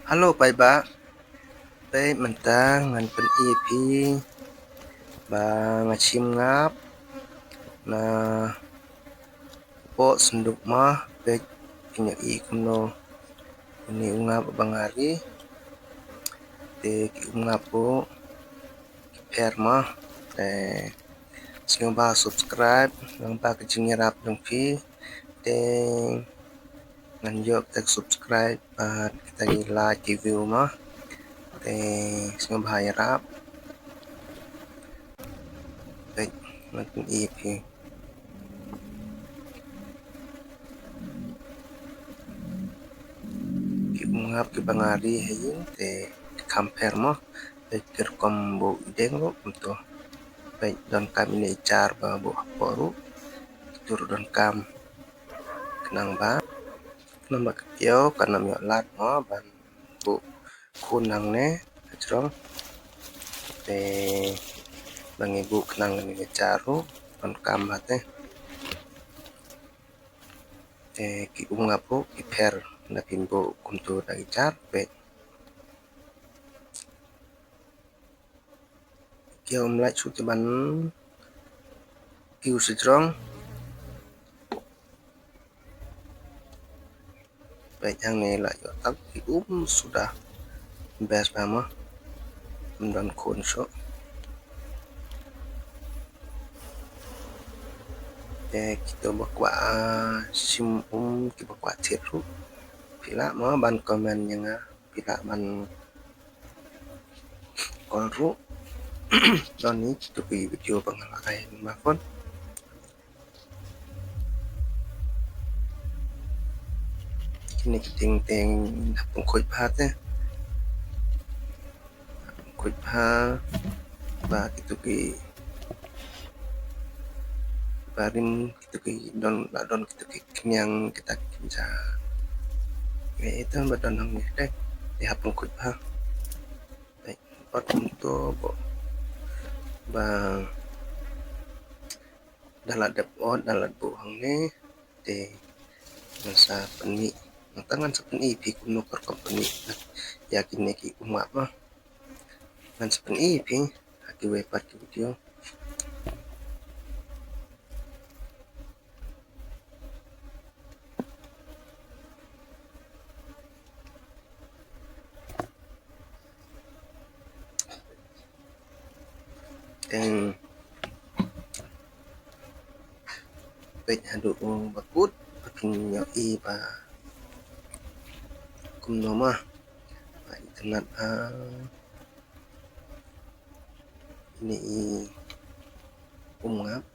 Halo Pai Ba, Pai mentang ngan pen EP ba ngachim ngap na po senduk mah pe pinya I kuno ini ungap bangari te ki ungap po per mah te sing ba subscribe nang ba kecing rap dong pi te ngan yok te subscribe kita like review mah te sing ba rap pe ngan pen EP ungap ke bangari hayin te compare mo te kombo ideng ro untuk baik don kam ini car ba bo poru tur don kam kenang ba kenang ba kyo kana mi lat mo ban bu kunang ne ajrong te bang ibu kenang ni caru don kam bate te ki ungap po ki per na pimbo kuntu dagi car pe kyo mlai chu ban kiu sejrong baik yang ni lah yo tak ki sudah best mama dan kun so kita bakwa sim kita bakwa thiru pila mo ban comment yang pila ban kolru don ni tu video pengalai mafon kini ting ting pengkoi phat koi pha ba itu ki barim itu ki don itu ki kenyang kita kinja itu badan nang dek di hapun koi pha baik pot untuk ba dalat depot dalat bu hang ne te masa peni tangan sepeni pi kuno per company yakin neki umat mah dan sepeni pi aki wepat ki video dan pet hadu bakut pakin yo I ba kumno mah ba internet ini ungap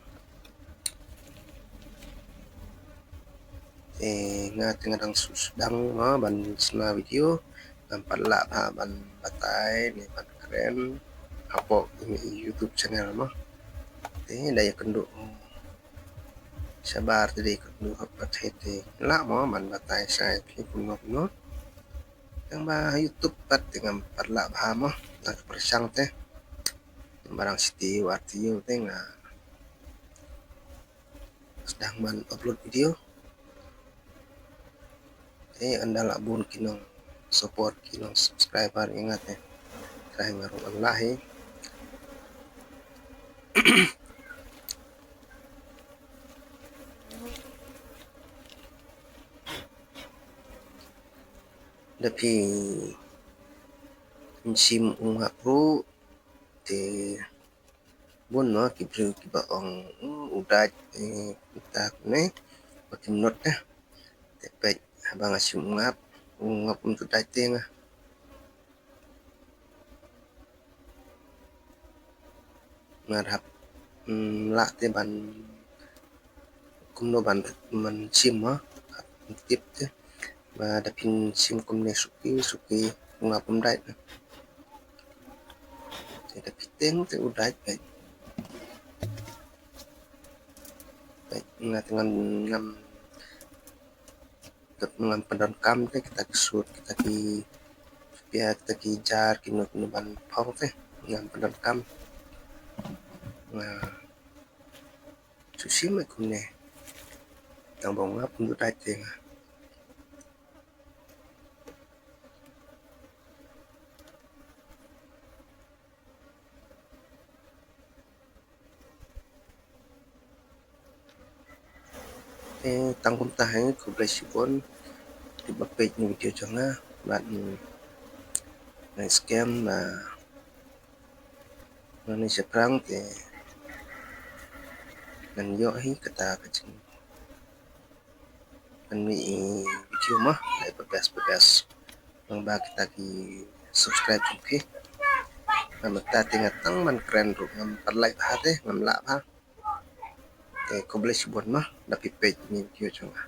nga tengadang susdang mah ban sena video nampak lah ban batai ni ban keren apa ini YouTube channel mah daya kenduk sabar tadi kenduk apa tete lah mah ban batai sai pi kuno yang ba YouTube pat dengan parla mah nak persang teh barang siti wartio teh sedang ban upload video anda labun kinong support kinong subscriber ingat saya ngaruh Allah tapi sim ungap ru te bun no kibru kibaong udah kita ne makin not tepek abang asim ungap untuk dating ngarap la te ban kumno ban man sim tip te và đặc biệt sim công nghệ suki ngapum dai thì đặc biệt tiếng thì udai baik dengan ngam dengan pendan kam teh kita kesut kita ki biar kita ki jar kinu ban phong teh ngam pendan kam nah susi mai kumne yang bong ngap untuk dai teh tangkum tahan ko blessibon di page ni video jonga bat na scam na seprang te nan yo hi kata kacing nan mi video mah ay pagas nang ba kita ki subscribe ki ngam ta tingat tang man keren ru ngam par like ha te ngam la ha ko blessibon mah da page ni video jonga